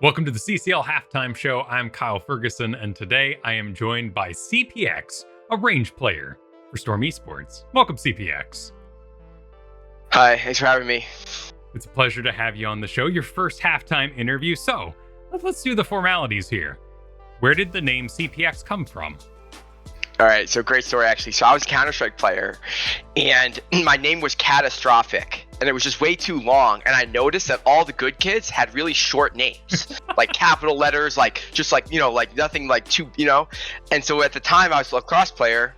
Welcome to the CCL Halftime Show. I'm Kyle Fergusson, and today I am joined by CPX, a range player for Storm Esports. Welcome, CPX. Hi, thanks for having me. It's a pleasure to have you on the show, your first halftime interview. So, let's do the formalities here. Where did the name CPX come from? All right, so great story, actually. So I was a Counter-Strike player, and my name was Catastrophic, and it was just way too long, and I noticed that all the good kids had really short names, like capital letters, like just like, you know, like nothing like too, you know? And so at the time, I was a lacrosse player,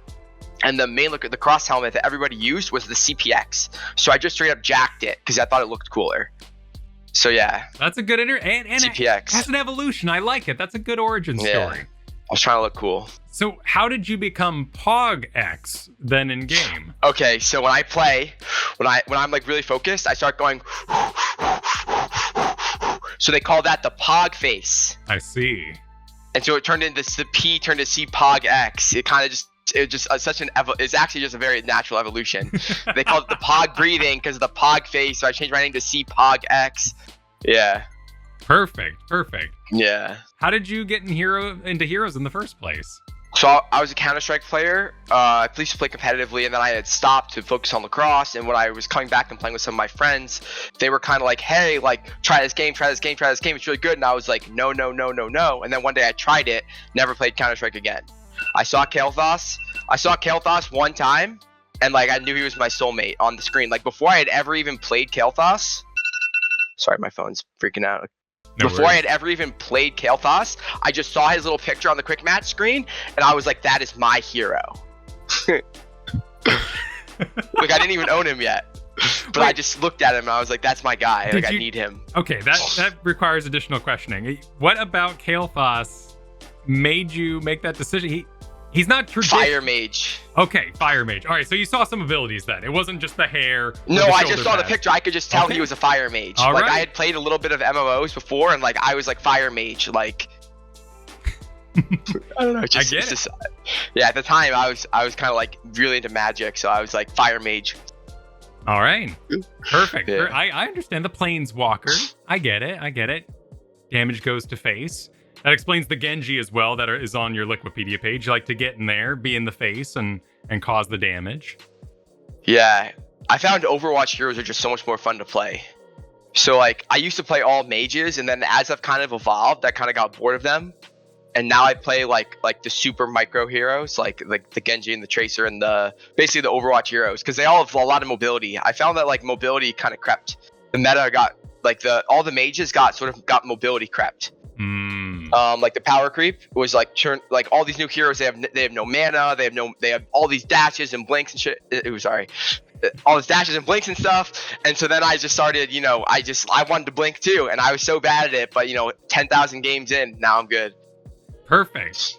and the main look at the cross helmet that everybody used was the CPX. So I just straight up jacked it because I thought it looked cooler. So yeah. That's a good and CPX. It has an evolution. I like it. That's a good origin story. Yeah. I was trying to look cool. So how did you become POGX then in game? Okay, so when I play, when I'm like really focused, I start going. So they call that the POG face. I see. And so it turned into the P turned to CPOGX. It kind of just it's actually just a very natural evolution. They call it the POG breathing because of the POG face. So I changed my name to CPOGX. Yeah. Perfect. Yeah. How did you get into Heroes in the first place? So I was a Counter-Strike player. I used to play competitively, and then I had stopped to focus on lacrosse. And when I was coming back and playing with some of my friends, they were kind of like, "Hey, like try this game. It's really good." And I was like, "No." And then one day I tried it, never played Counter-Strike again. I saw Kael'thas one time, and like I knew he was my soulmate on the screen. Like before I had ever even played Kael'thas. Sorry, my phone's freaking out. Before I had ever even played Kael'thas, I just saw his little picture on the quick match screen, and I was like, that is my hero. Like, I didn't even own him yet. But I just looked at him, and I was like, that's my guy. Like, I need him. Okay, that requires additional questioning. What about Kael'thas made you make that decision? He's not traditional. Fire mage. Okay, fire mage. All right, so you saw some abilities then. It wasn't just the hair. No, I just saw the picture. I could just tell he was a fire mage. All like right. I had played a little bit of MMOs before, and like I was like fire mage. Like I don't know. Yeah, at the time I was kind of like really into magic, so I was like fire mage. All right, perfect. Yeah. I understand the planeswalker. I get it. Damage goes to face. That explains the Genji as well that is on your Liquipedia page. You like to get in there, be in the face, and cause the damage. Yeah, I found Overwatch heroes are just so much more fun to play. So like, I used to play all mages, and then as I've kind of evolved, I kind of got bored of them. And now I play like the super micro heroes, like the Genji and the Tracer and basically the Overwatch heroes, because they all have a lot of mobility. I found that like mobility kind of crept. The meta got like all the mages got mobility crept. Like the power creep was like all these new heroes, they have no mana, they have all these dashes and blinks and shit. All these dashes and blinks and stuff. And so then I just started, I wanted to blink too, and I was so bad at it, but 10,000 games in, now I'm good. Perfect.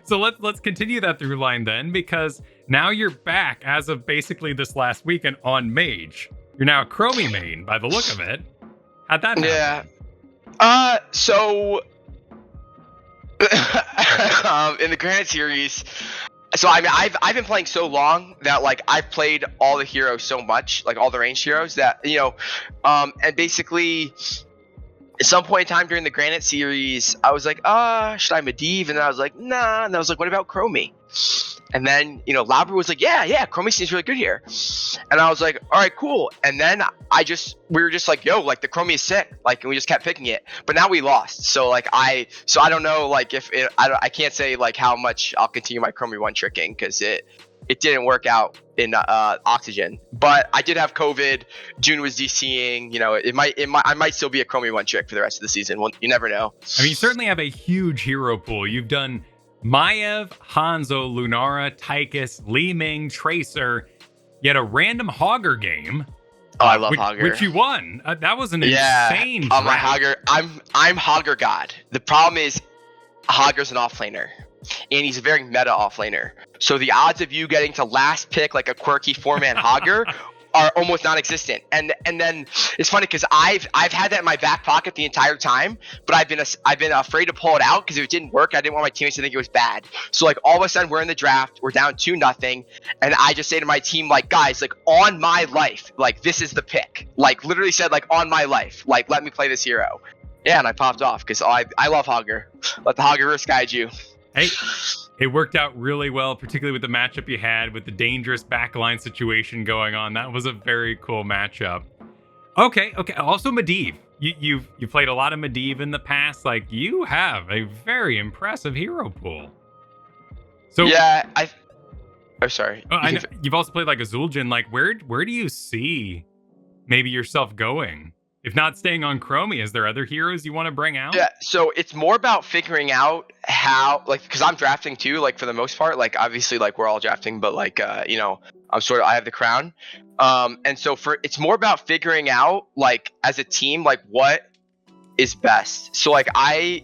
So let's continue that through line then, because now you're back as of basically this last weekend on Mage. You're now a Chromie main by the look of it. How'd that happen? Yeah. So in the Granite series, so I mean, I've been playing so long that like I've played all the heroes so much, like all the ranged heroes that and basically at some point in time during the Granite series, I was like, should I Medivh? And then I was like, nah. And I was like, what about Chromie? And then, Labra was like, yeah, Chromie seems really good here. And I was like, all right, cool. And then we were just like, yo, like the Chromie is sick. Like, and we just kept picking it. But now we lost. So like, I don't know, like I can't say like how much I'll continue my Chromie one tricking because it didn't work out in Oxygen. But I did have COVID. June was DCing. I might still be a Chromie one trick for the rest of the season. Well, you never know. I mean, you certainly have a huge hero pool. You've done Maiev, Hanzo, Lunara, Tychus, Li Ming, Tracer. You had a random Hogger game. Oh, I love Hogger. Which you won. That was an insane draft. My Hogger. I'm Hogger God. The problem is Hogger's an offlaner. And he's a very meta offlaner. So the odds of you getting to last pick like a quirky 4-man Hogger are almost non-existent. And then it's funny because I've had that in my back pocket the entire time, but I've been afraid to pull it out because if it didn't work, I didn't want my teammates to think it was bad. So like all of a sudden we're in the draft, we're down 2-0, and I just say to my team, like, guys, like on my life, like this is the pick. Like literally said, like on my life, like let me play this hero. Yeah, and I popped off because I love Hogger. Let the Hogger risk guide you. Hey, it worked out really well, particularly with the matchup you had with the dangerous backline situation going on. That was a very cool matchup. Okay. Also, Medivh. You've played a lot of Medivh in the past. Like, you have a very impressive hero pool. So yeah, oh, sorry. I know, you've also played like a Zul'jin. Like, where do you see maybe yourself going? If not staying on Chromie, is there other heroes you want to bring out? Yeah, so it's more about figuring out how, like, because I'm drafting too, like, for the most part, like, obviously, like, we're all drafting, but, like, you know, I have the crown. And so it's more about figuring out, like, as a team, like, what is best. So, like, I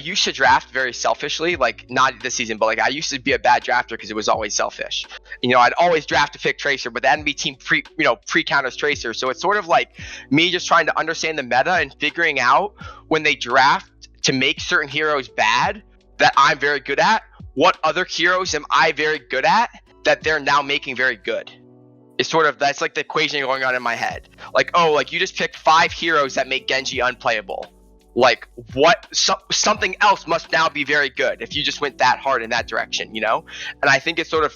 used to draft very selfishly, like, not this season, but, like, I used to be a bad drafter because it was always selfish. You know, I'd always draft to pick Tracer, but the enemy team pre-counters Tracer. So it's sort of like me just trying to understand the meta and figuring out when they draft to make certain heroes bad that I'm very good at, what other heroes am I very good at that they're now making very good. It's sort of, that's like the equation going on in my head. Like, oh, like you just picked 5 heroes that make Genji unplayable. Like, something else must now be very good if you just went that hard in that direction, you know? And I think it's sort of,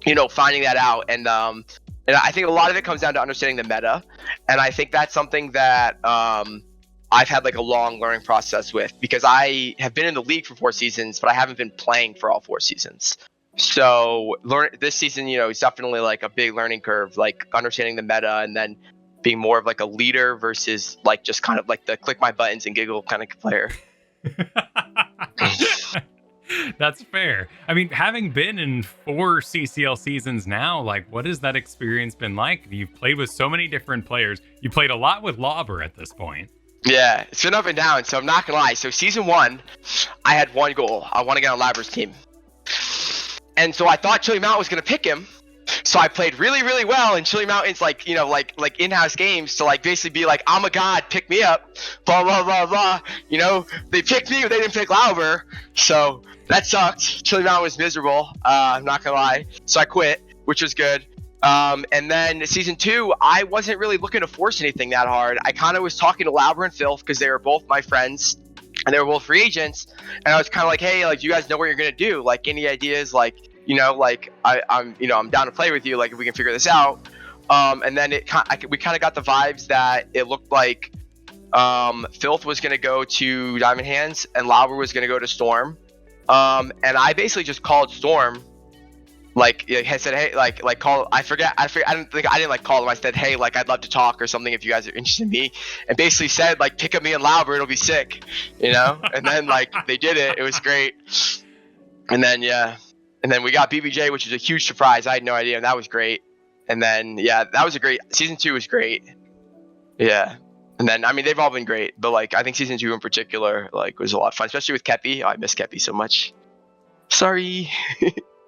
you know, finding that out. And I think a lot of it comes down to understanding the meta. And I think that's something that I've had like a long learning process with, because I have been in the league for 4 seasons, but I haven't been playing for all 4 seasons. So this season, you know, is definitely like a big learning curve, like understanding the meta and then being more of like a leader versus like just kind of like the click my buttons and giggle kind of player. That's fair. I mean, having been in 4 CCL seasons now, like what has that experience been like? You've played with so many different players. You played a lot with Lauber at this point. Yeah, it's been up and down, so I'm not gonna lie. So season 1, I had one goal. I want to get on Lauber's team. And so I thought Chili Mountain was going to pick him. So I played really, really well. And Chili Mountain's like, you know, like in-house games to like basically be like, I'm a god, pick me up, blah, blah, blah, blah. You know, they picked me, but they didn't pick Lauber. So that sucked. Chili Mountain was miserable. I'm not going to lie. So I quit, which was good. And then season 2, I wasn't really looking to force anything that hard. I kind of was talking to Lauber and Filth because they were both my friends. And they were both free agents, and I was kind of like, hey, like, you guys know what you're gonna do? Like, any ideas? Like, you know, like, I'm down to play with you. Like, if we can figure this out. And then we kind of got the vibes that it looked like Filth was gonna go to Diamond Hands and Lauber was gonna go to Storm. And I basically just called Storm. Like, I said, hey, like call. I didn't like call him. I said, hey, like, I'd love to talk or something if you guys are interested in me. And basically said, like, pick up me and Lauber, it'll be sick, you know. And then like they did it. It was great. And then and then we got BBJ, which was a huge surprise. I had no idea, and that was great. And then that was a great season 2 was great. Yeah. And then I mean they've all been great, but like I think season 2 in particular like was a lot of fun, especially with Kepi. Oh, I miss Kepi so much. Sorry.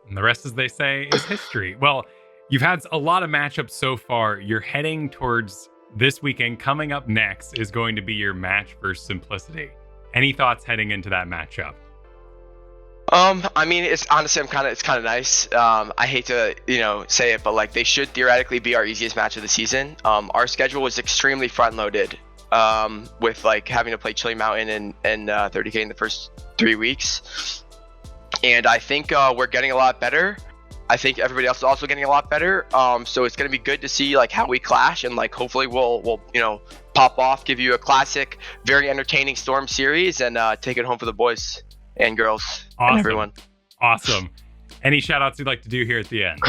And the rest, as they say, is history. Well, you've had a lot of matchups so far. You're heading towards this weekend. Coming up next is going to be your match versus Simplicity. Any thoughts heading into that matchup? I mean, it's honestly, it's kind of nice. I hate to, say it, but like they should theoretically be our easiest match of the season. Our schedule was extremely front loaded, with like having to play Chili Mountain and 30K in the first 3 weeks. And I think we're getting a lot better. I think everybody else is also getting a lot better. So it's going to be good to see like how we clash, and like hopefully we'll pop off, give you a classic, very entertaining Storm series, and take it home for the boys and girls and everyone. Awesome. Any shout outs you'd like to do here at the end?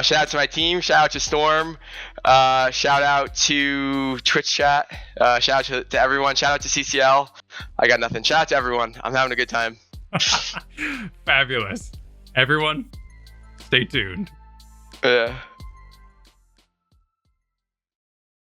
Shout out to my team. Shout out to Storm. Shout out to Twitch chat. Shout out to everyone. Shout out to CCL. I got nothing. Shout out to everyone. I'm having a good time. Fabulous. Everyone, stay tuned. Yeah.